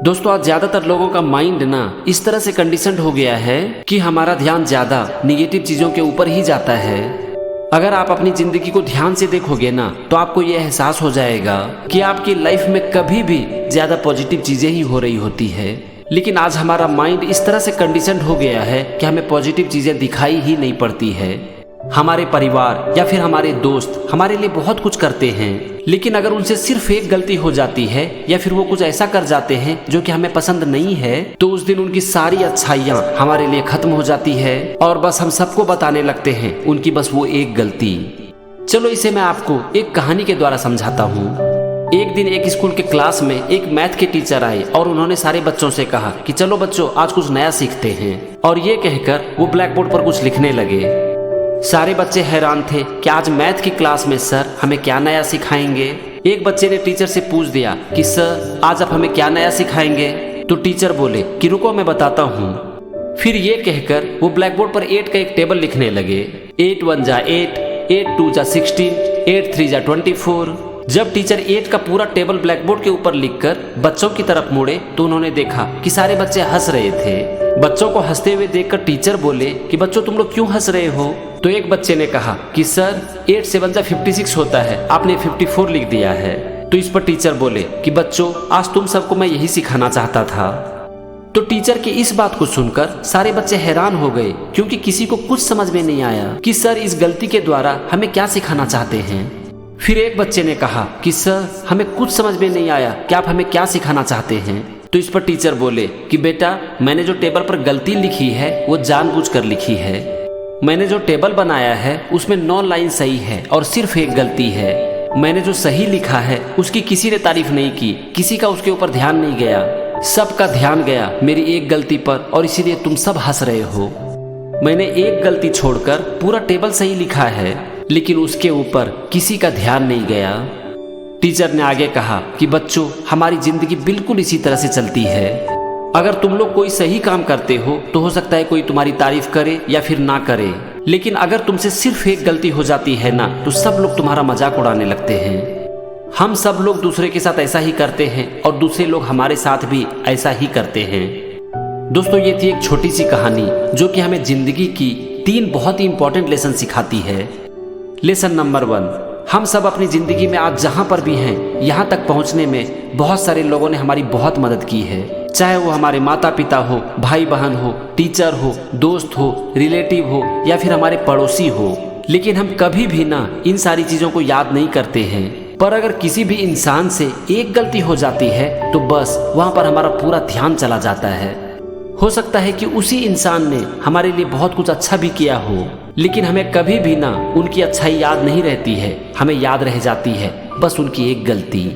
दोस्तों आज ज्यादातर लोगों का माइंड ना इस तरह से कंडीशनड हो गया है कि हमारा ध्यान ज्यादा निगेटिव चीजों के ऊपर ही जाता है। अगर आप अपनी जिंदगी को ध्यान से देखोगे ना तो आपको ये एहसास हो जाएगा कि आपकी लाइफ में कभी भी ज्यादा पॉजिटिव चीजें ही हो रही होती है। लेकिन आज हमारा माइंड इस तरह से कंडीशनड हो गया है कि हमें पॉजिटिव चीजें दिखाई ही नहीं पड़ती है। हमारे परिवार या फिर हमारे दोस्त हमारे लिए बहुत कुछ करते हैं, लेकिन अगर उनसे सिर्फ एक गलती हो जाती है या फिर वो कुछ ऐसा कर जाते हैं जो कि हमें पसंद नहीं है तो उस दिन उनकी सारी अच्छाइयाँ हमारे लिए खत्म हो जाती है और बस हम सबको बताने लगते हैं उनकी बस वो एक गलती। चलो इसे मैं आपको एक कहानी के द्वारा समझाता हूँ। एक दिन एक स्कूल के क्लास में एक मैथ के टीचर आए और उन्होंने सारे बच्चों से कहा कि चलो बच्चों आज कुछ नया सीखते हैं, और ये कहकर वो ब्लैक बोर्ड पर कुछ लिखने लगे। सारे बच्चे हैरान थे कि आज मैथ की क्लास में सर हमें क्या नया सिखाएंगे। एक बच्चे ने टीचर से पूछ दिया कि सर आज आप हमें क्या नया सिखाएंगे। तो टीचर बोले कि रुको मैं बताता हूँ। फिर ये कहकर वो ब्लैक बोर्ड पर 8 का एक टेबल लिखने लगे। 8 1 जा 8, 8 2 जा 16, 8 3 जा 24। जब टीचर 8 का पूरा टेबल ब्लैक बोर्ड के ऊपर लिखकर बच्चों की तरफ मुड़े तो उन्होंने देखा कि सारे बच्चे हंस रहे थे। बच्चों को हंसते हुए देखकर टीचर बोले कि बच्चों तुम लोग क्यों हंस रहे हो। तो एक बच्चे ने कहा कि सर 8 7 जा 56 होता है, आपने 54 लिख दिया है। तो इस पर टीचर बोले कि बच्चों आज तुम सबको मैं यही सिखाना चाहता था। तो टीचर की इस बात को सुनकर सारे बच्चे हैरान हो गए, क्योंकि किसी को कुछ समझ में नहीं आया कि सर इस गलती के द्वारा हमें क्या सिखाना चाहते हैं। फिर एक बच्चे ने कहा कि सर हमें कुछ समझ में नहीं आया कि आप हमें क्या सिखाना चाहते हैं। तो इस पर टीचर बोले कि बेटा मैंने जो टेबल पर गलती लिखी है वो जानबूझकर लिखी है। मैंने जो टेबल बनाया है उसमें 9 लाइन सही है और सिर्फ एक गलती है। मैंने जो सही लिखा है उसकी किसी ने तारीफ नहीं की, किसी का उसके ऊपर ध्यान नहीं गया। सबका ध्यान गया मेरी एक गलती पर और इसीलिए तुम सब हंस रहे हो। मैंने एक गलती छोड़कर पूरा टेबल सही लिखा है, लेकिन उसके ऊपर किसी का ध्यान नहीं गया। टीचर ने आगे कहा कि बच्चों हमारी जिंदगी बिल्कुल इसी तरह से चलती है। अगर तुम लोग कोई सही काम करते हो तो हो सकता है कोई तुम्हारी तारीफ करे या फिर ना करे, लेकिन अगर तुमसे सिर्फ एक गलती हो जाती है ना तो सब लोग तुम्हारा मजाक उड़ाने लगते हैं। हम सब लोग दूसरे के साथ ऐसा ही करते हैं और दूसरे लोग हमारे साथ भी ऐसा ही करते हैं। दोस्तों ये थी एक छोटी सी कहानी जो कि हमें जिंदगी की 3 बहुत ही इंपॉर्टेंट लेसन सिखाती है। लेसन नंबर 1, हम सब अपनी जिंदगी में आज जहां पर भी हैं यहां तक पहुंचने में बहुत सारे लोगों ने हमारी बहुत मदद की है। चाहे वो हमारे माता पिता हो, भाई बहन हो, टीचर हो, दोस्त हो, रिलेटिव हो या फिर हमारे पड़ोसी हो, लेकिन हम कभी भी ना इन सारी चीजों को याद नहीं करते हैं। पर अगर किसी भी इंसान से एक गलती हो जाती है तो बस वहां पर हमारा पूरा ध्यान चला जाता है। हो सकता है कि उसी इंसान ने हमारे लिए बहुत कुछ अच्छा भी किया हो, लेकिन हमें कभी भी ना उनकी अच्छाई याद नहीं रहती है। हमें याद रह जाती है बस उनकी एक गलती।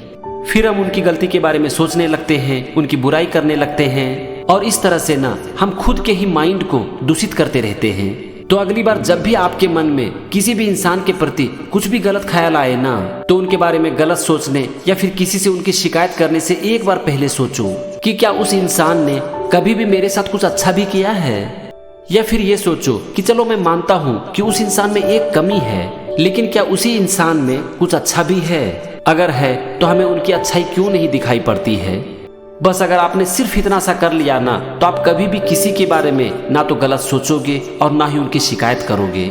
फिर हम उनकी गलती के बारे में सोचने लगते हैं, उनकी बुराई करने लगते हैं और इस तरह से ना हम खुद के ही माइंड को दूषित करते रहते हैं। तो अगली बार जब भी आपके मन में किसी भी इंसान के प्रति कुछ भी गलत ख्याल आए ना तो उनके बारे में गलत सोचने या फिर किसी से उनकी शिकायत करने से एक बार पहले सोचो कि क्या उस इंसान ने कभी भी मेरे साथ कुछ अच्छा भी किया है। या फिर ये सोचो कि चलो मैं मानता हूँ कि उस इंसान में एक कमी है, लेकिन क्या उसी इंसान में कुछ अच्छा भी है। अगर है तो हमें उनकी अच्छाई क्यों नहीं दिखाई पड़ती है। बस अगर आपने सिर्फ इतना सा कर लिया ना तो आप कभी भी किसी के बारे में ना तो गलत सोचोगे और ना ही उनकी शिकायत करोगे।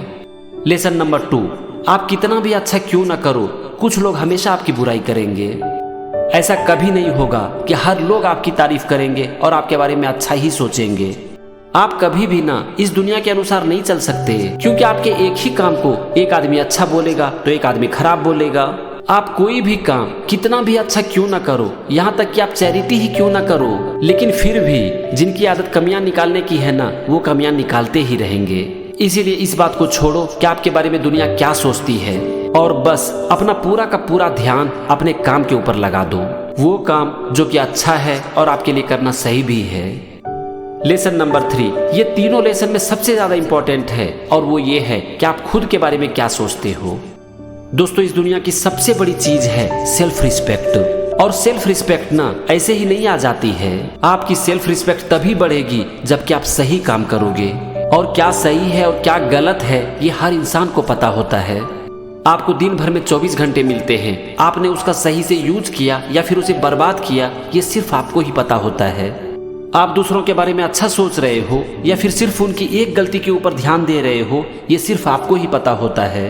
लेसन नंबर 2, आप कितना भी अच्छा क्यों ना करो कुछ लोग हमेशा आपकी बुराई करेंगे। ऐसा कभी नहीं होगा कि हर लोग आपकी तारीफ करेंगे और आपके बारे में अच्छा ही सोचेंगे। आप कभी भी ना इस दुनिया के अनुसार नहीं चल सकते, क्योंकि आपके एक ही काम को एक आदमी अच्छा बोलेगा तो एक आदमी खराब बोलेगा। आप कोई भी काम कितना भी अच्छा क्यों ना करो, यहाँ तक कि आप चैरिटी ही क्यों ना करो, लेकिन फिर भी जिनकी आदत कमियां निकालने की है ना वो कमियां निकालते ही रहेंगे। इसीलिए इस बात को छोड़ो कि आपके बारे में दुनिया क्या सोचती है और बस अपना पूरा का पूरा ध्यान अपने काम के ऊपर लगा दो, वो काम जो कि अच्छा है और आपके लिए करना सही भी है। लेसन नंबर 3, ये तीनों लेसन में सबसे ज्यादा इंपॉर्टेंट है और वो ये है कि आप खुद के बारे में क्या सोचते हो। दोस्तों इस दुनिया की सबसे बड़ी चीज है सेल्फ रिस्पेक्ट, और सेल्फ रिस्पेक्ट ना ऐसे ही नहीं आ जाती है। आपकी सेल्फ रिस्पेक्ट तभी बढ़ेगी जबकि आप सही काम करोगे, और क्या सही है और क्या गलत है ये हर इंसान को पता होता है। आपको दिन भर में 24 घंटे मिलते हैं। आपने उसका सही से यूज किया या फिर उसे बर्बाद किया, ये सिर्फ आपको ही पता होता है। आप दूसरों के बारे में अच्छा सोच रहे हो या फिर सिर्फ उनकी एक गलती के ऊपर ध्यान दे रहे हो, ये सिर्फ आपको ही पता होता है।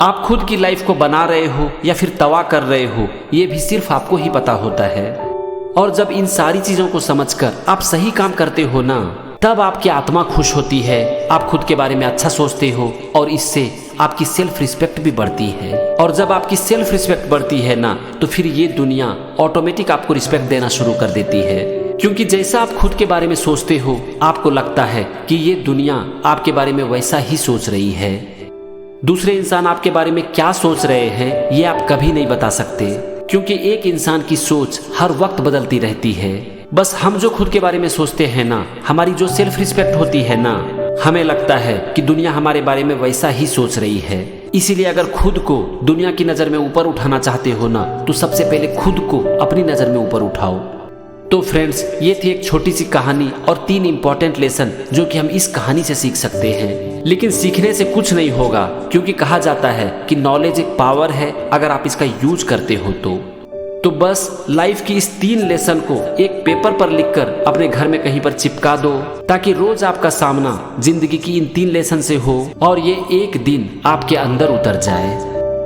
आप खुद की लाइफ को बना रहे हो या फिर तबाह कर रहे हो, ये भी सिर्फ आपको ही पता होता है। और जब इन सारी चीजों को समझकर आप सही काम करते हो ना, तब आपकी आत्मा खुश होती है। आप खुद के बारे में अच्छा सोचते हो और इससे आपकी सेल्फ रिस्पेक्ट भी बढ़ती है। और जब आपकी सेल्फ रिस्पेक्ट बढ़ती है ना, तो फिर ये दुनिया ऑटोमेटिक आपको रिस्पेक्ट देना शुरू कर देती है। क्योंकि जैसा आप खुद के बारे में सोचते हो, आपको लगता है कि ये दुनिया आपके बारे में वैसा ही सोच रही है। दूसरे इंसान आपके बारे में क्या सोच रहे हैं, ये आप कभी नहीं बता सकते, क्योंकि एक इंसान की सोच हर वक्त बदलती रहती है। बस हम जो खुद के बारे में सोचते हैं ना, हमारी जो सेल्फ रिस्पेक्ट होती है ना, हमें लगता है कि दुनिया हमारे बारे में वैसा ही सोच रही है। इसीलिए अगर खुद को दुनिया की नज़र में ऊपर उठाना चाहते हो ना, तो सबसे पहले खुद को अपनी नज़र में ऊपर उठाओ। तो फ्रेंड्स, ये थी एक छोटी सी कहानी और 3 इंपॉर्टेंट लेसन जो कि हम इस कहानी से सीख सकते हैं। लेकिन सीखने से कुछ नहीं होगा, क्योंकि कहा जाता है कि नॉलेज एक पावर है अगर आप इसका यूज करते हो तो बस लाइफ की इस 3 लेसन को एक पेपर पर लिखकर अपने घर में कहीं पर चिपका दो, ताकि रोज आपका सामना जिंदगी की इन 3 लेसन से हो और ये एक दिन आपके अंदर उतर जाए।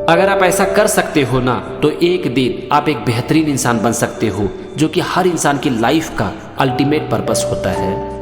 अगर आप ऐसा कर सकते हो ना, तो एक दिन आप एक बेहतरीन इंसान बन सकते हो, जो कि हर इंसान की लाइफ का अल्टीमेट पर्पस होता है।